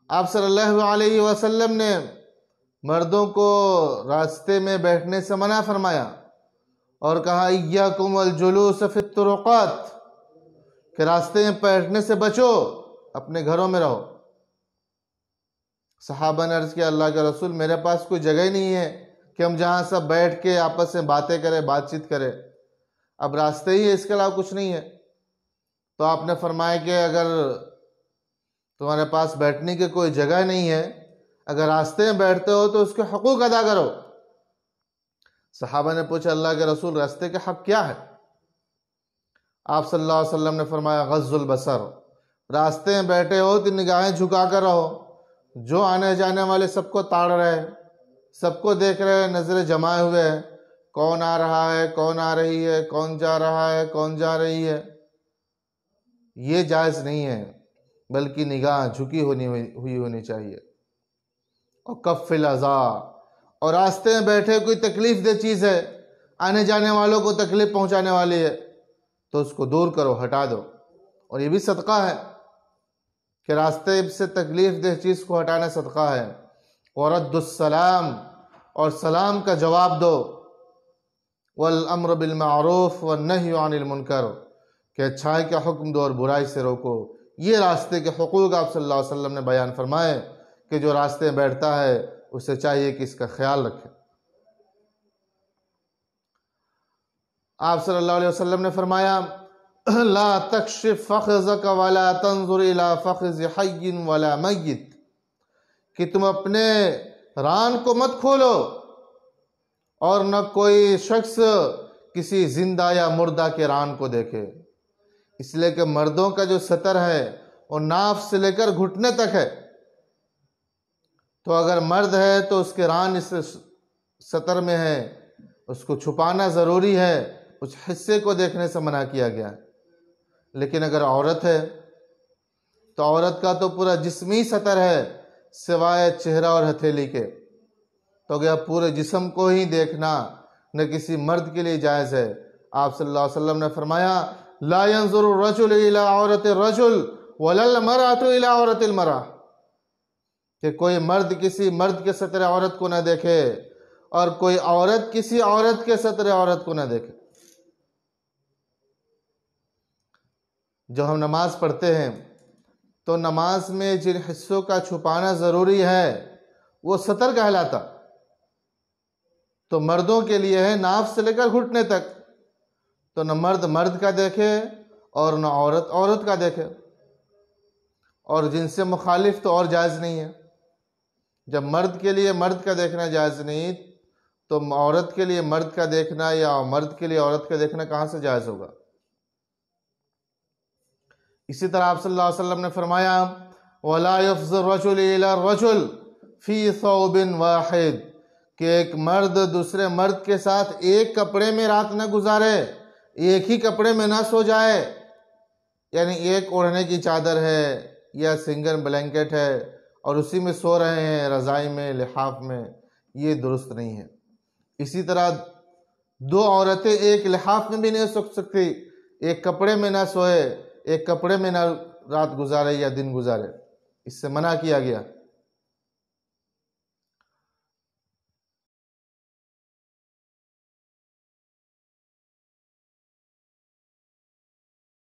آپ صلی اللہ علیہ وسلم نے مردوں کو راستے میں بیٹھنے سے منع فرمایا اور کہا ایاکم الجلوس فی الطرقات، کہ راستے میں بیٹھنے سے بچو، اپنے گھروں میں رہو۔ صحابہ نے عرض کیا اللہ کے رسول میرے پاس کوئی جگہ ہی نہیں ہے کہ ہم جہاں سب بیٹھ کے آپس میں باتیں کریں، بات چیت کریں، اب راستے ہی ہے، اس کے علاوہ کچھ نہیں ہے۔ تو آپ نے فرمایا کہ اگر تمہارے پاس بیٹھنے کی کوئی جگہ نہیں ہے، اگر راستے میں بیٹھتے ہو تو اس کے حقوق ادا کرو۔ صحابہ نے پوچھا اللہ کے رسول راستے کے حق کیا ہے؟ آپ صلی اللہ علیہ وسلم نے فرمایا غض البصر، راستے میں بیٹھے ہو تو نگاہیں جھکا کر رہو، جو آنے جانے والے سب کو تاڑ رہے، سب کو دیکھ رہے، نظریں جمائے ہوئے ہیں، کون آ رہا ہے، کون آ رہی ہے، کون جا رہا ہے، کون جا رہی ہے، یہ جائز نہیں ہے، بلکہ نگاہ جھکی ہوئی ہونی چاہیے۔ اور کف الاذی، اور راستے میں بیٹھے کوئی تکلیف دہ چیز ہے، آنے جانے والوں کو تکلیف پہنچانے والی ہے تو اس کو دور کرو، ہٹا دو۔ اور یہ بھی صدقہ ہے کہ راستے سے تکلیف دہ چیز کو ہٹانا صدقہ ہے۔ ورد السلام، اور سلام کا جواب دو۔ والامر بالمعروف والنہی عن المنکر، کہ اچھائی کا حکم دو اور برائی سے روکو۔ یہ راستے کے حقوق آپ صلی اللہ علیہ وسلم نے بیان فرمائے کہ جو راستے میں بیٹھتا ہے اسے چاہیے کہ اس کا خیال رکھے۔ آپ صلی اللہ علیہ وسلم نے فرمایا لا تکشف فخذک ولا تنظر الى فخذ حی ولا میت، کہ تم اپنے ران کو مت کھولو اور نہ کوئی شخص کسی زندہ یا مردہ کے ران کو دیکھے، اس لیے کہ مردوں کا جو ستر ہے وہ ناف سے لے کر گھٹنے تک ہے، تو اگر مرد ہے تو اس کے ران اس ستر میں ہے، اس کو چھپانا ضروری ہے، اس حصے کو دیکھنے سے منع کیا گیا۔ لیکن اگر عورت ہے تو عورت کا تو پورا جسمی ستر ہے سوائے چہرہ اور ہتھیلی کے، تو گیا پورے جسم کو ہی دیکھنا نہ کسی مرد کے لیے جائز ہے۔ آپ صلی اللہ علیہ وسلم نے فرمایا لا ينظر الرجل الى عورت الرجل ولا المرأة الى عورت المرأة، کہ کوئی مرد کسی مرد کے ستر عورت کو نہ دیکھے اور کوئی عورت کسی عورت کے ستر عورت کو نہ دیکھے۔ جب ہم نماز پڑھتے ہیں تو نماز میں جن حصوں کا چھپانا ضروری ہے وہ ستر کہلاتا، تو مردوں کے لیے ہے ناف سے لے کر گھٹنے تک، تو نہ مرد مرد کا دیکھے اور نہ عورت عورت کا دیکھے، اور جن سے مخالف تو اور جائز نہیں ہے۔ جب مرد کے لیے مرد کا دیکھنا جائز نہیں تو عورت کے لیے مرد کا دیکھنا یا مرد کے لیے عورت کا دیکھنا کہاں سے جائز ہوگا؟ اسی طرح آپ صلی اللہ علیہ وسلم نے فرمایا وَلَا يَفْزِ الرَّجُلِ إِلَى الرَّجُلِ فِي ثَوْبٍ وَاحِدٍ، کہ ایک مرد دوسرے مرد کے ساتھ ایک کپڑے میں رات نہ گزارے، ایک ہی کپڑے میں نہ سو جائے، یعنی ایک اوڑھنے کی چادر ہے یا سنگل بلینکٹ ہے اور اسی میں سو رہے ہیں، رضائی میں، لحاف میں، یہ درست نہیں ہے۔ اسی طرح دو عورتیں ایک لحاف میں بھی نہیں سو سکتی، ایک کپڑے میں نہ سوئے، ایک کپڑے میں نہ رات گزارے یا دن گزارے، اس سے منع کیا گیا۔